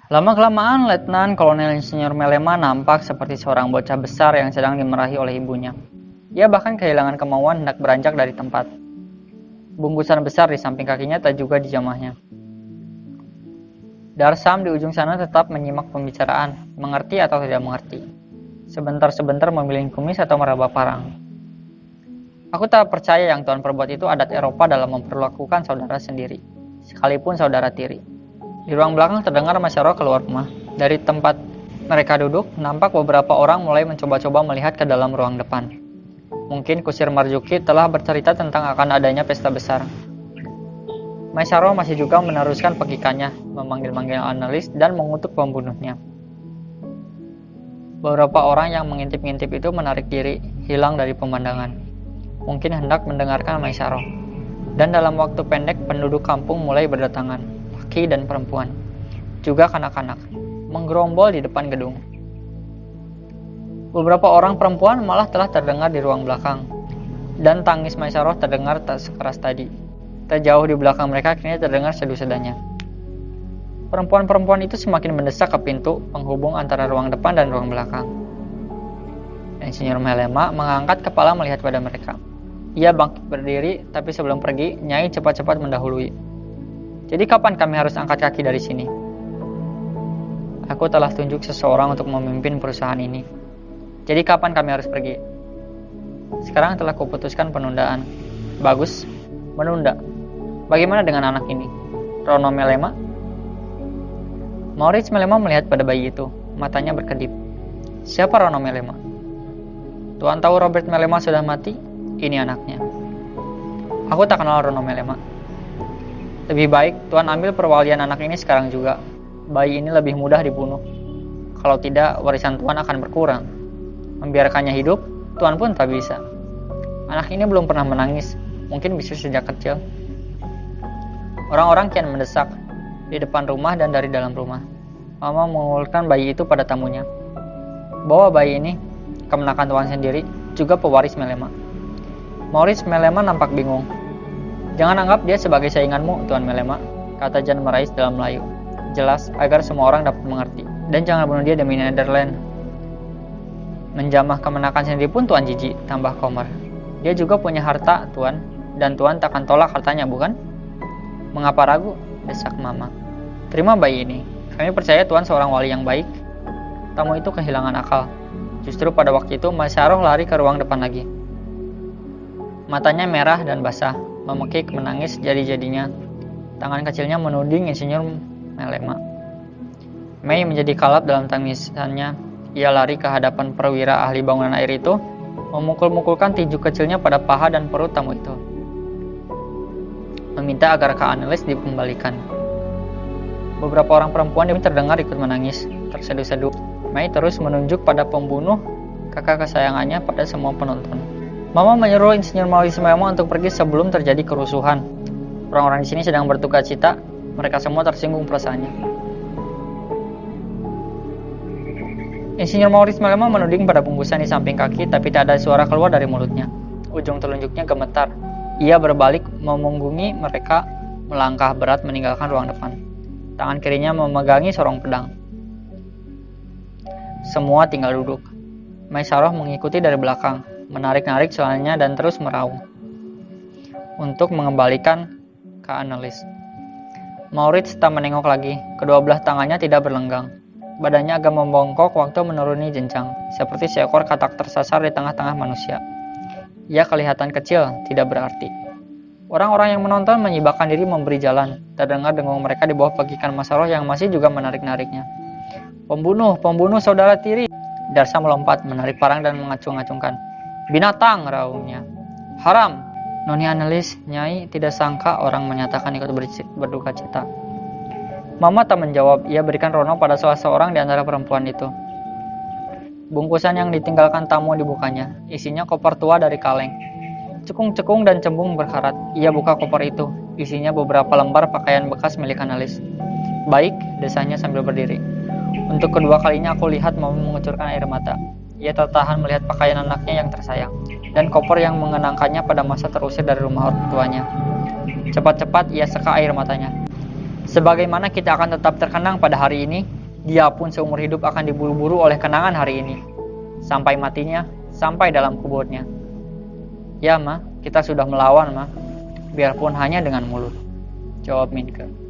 Lama-kelamaan, Letnan Kolonel Insinyur Melema nampak seperti seorang bocah besar yang sedang dimarahi oleh ibunya. Ia bahkan kehilangan kemauan hendak beranjak dari tempat. Bungkusan besar di samping kakinya tak juga dijamahnya. Darsam di ujung sana tetap menyimak pembicaraan, mengerti atau tidak mengerti. Sebentar-sebentar memilih kumis atau meraba parang. Aku tak percaya yang Tuan perbuat itu adat Eropa dalam memperlakukan saudara sendiri, sekalipun saudara tiri. Di ruang belakang terdengar masyarakat keluar rumah. Dari tempat mereka duduk, nampak beberapa orang mulai mencoba-coba melihat ke dalam ruang depan. Mungkin Kusir Marzuki telah bercerita tentang akan adanya pesta besar. Maisaro masih juga meneruskan pekikannya, memanggil-manggil analis dan mengutuk pembunuhnya. Beberapa orang yang mengintip-ngintip itu menarik diri, hilang dari pemandangan. Mungkin hendak mendengarkan Maisaro. Dan dalam waktu pendek penduduk kampung mulai berdatangan, laki dan perempuan, juga kanak-kanak, menggerombol di depan gedung. Beberapa orang perempuan malah telah terdengar di ruang belakang, dan tangis Maisaro terdengar tak sekeras tadi. Tak jauh di belakang mereka kini terdengar sedu-sedanya. Perempuan-perempuan itu semakin mendesak ke pintu penghubung antara ruang depan dan ruang belakang. Insinyur Melema mengangkat kepala melihat pada mereka. Ia bangkit berdiri, tapi sebelum pergi, Nyai cepat-cepat mendahului. Jadi kapan kami harus angkat kaki dari sini? Aku telah tunjuk seseorang untuk memimpin perusahaan ini. Jadi kapan kami harus pergi? Sekarang telah kuputuskan penundaan. Bagus, menunda. Bagaimana dengan anak ini? Rono Melema? Maurits Melema melihat pada bayi itu. Matanya berkedip. Siapa Rono Melema? Tuan tahu Robert Melema sudah mati? Ini anaknya. Aku tak kenal Rono Melema. Lebih baik Tuan ambil perwalian anak ini sekarang juga. Bayi ini lebih mudah dibunuh. Kalau tidak, warisan Tuan akan berkurang. Membiarkannya hidup, Tuan pun tak bisa. Anak ini belum pernah menangis. Mungkin bisa sejak kecil. Orang-orang kian mendesak di depan rumah dan dari dalam rumah. Mama mengulurkan bayi itu pada tamunya. Bawa bayi ini, kemenakan Tuan sendiri, juga pewaris Melema. Maurits Melema nampak bingung. Jangan anggap dia sebagai sainganmu, Tuan Melema, kata Jan Merais dalam Melayu. Jelas, agar semua orang dapat mengerti. Dan jangan bunuh dia demi Netherland. Menjamah kemenakan sendiri pun Tuan jijik, tambah Komar. Dia juga punya harta, Tuan, dan Tuan takkan tolak hartanya, bukan? Mengapa ragu? Desak Mama. Terima bayi ini. Kami percaya Tuan seorang wali yang baik. Tamu itu kehilangan akal. Justru pada waktu itu, Maisaro lari ke ruang depan lagi. Matanya merah dan basah, memekik menangis jadi-jadinya. Tangan kecilnya menuding Insinyur Melema. Mei menjadi kalap dalam tangisannya. Ia lari ke hadapan perwira ahli bangunan air itu, memukul-mukulkan tinju kecilnya pada paha dan perut tamu itu. Meminta agar Kak Annelies dikembalikan. Beberapa orang perempuan yang terdengar ikut menangis, terseduh-seduh. Mei terus menunjuk pada pembunuh kakak kesayangannya pada semua penonton. Mama menyuruh Insinyur Maurits Melema untuk pergi sebelum terjadi kerusuhan. Orang-orang di sini sedang berduka cita. Mereka semua tersinggung perasaannya. Insinyur Maurits Melema menuding pada bungkusan di samping kaki, tapi tak ada suara keluar dari mulutnya. Ujung telunjuknya gemetar. Ia berbalik memunggungi mereka, melangkah berat meninggalkan ruang depan. Tangan kirinya memegangi sorong pedang. Semua tinggal duduk. Maisaro mengikuti dari belakang, menarik-narik celananya dan terus meraung untuk mengembalikan ke Annelies. Maurits tak menengok lagi. Kedua belah tangannya tidak berlenggang. Badannya agak membongkok waktu menuruni jenjang, seperti seekor katak tersasar di tengah-tengah manusia. Ia kelihatan kecil, tidak berarti. Orang-orang yang menonton menyibakkan diri memberi jalan. Terdengar dengung mereka di bawah pekikan Maisaro yang masih juga menarik-nariknya. Pembunuh, pembunuh saudara tiri. Darsa melompat, menarik parang dan mengacung-acungkan. Binatang, raungnya. Haram. Noni Annelies, Nyai tidak sangka orang menyatakan ikut berduka cita. Mama tak menjawab. Ia berikan Rono pada salah seorang di antara perempuan itu. Bungkusan yang ditinggalkan tamu dibukanya. Isinya koper tua dari kaleng. Cekung-cekung dan cembung berkarat. Ia buka koper itu. Isinya beberapa lembar pakaian bekas milik Annelies. Baik, desanya sambil berdiri. Untuk kedua kalinya aku lihat Mama mengucurkan air mata. Ia tertahan melihat pakaian anaknya yang tersayang, dan koper yang mengenangkannya pada masa terusir dari rumah orang tuanya. Cepat-cepat ia seka air matanya. Sebagaimana kita akan tetap terkenang pada hari ini, Dia pun seumur hidup akan diburu-buru oleh kenangan hari ini. Sampai matinya, sampai dalam kuburnya. Ya, Ma, kita sudah melawan, Ma. Biarpun hanya dengan mulut, jawab Minke.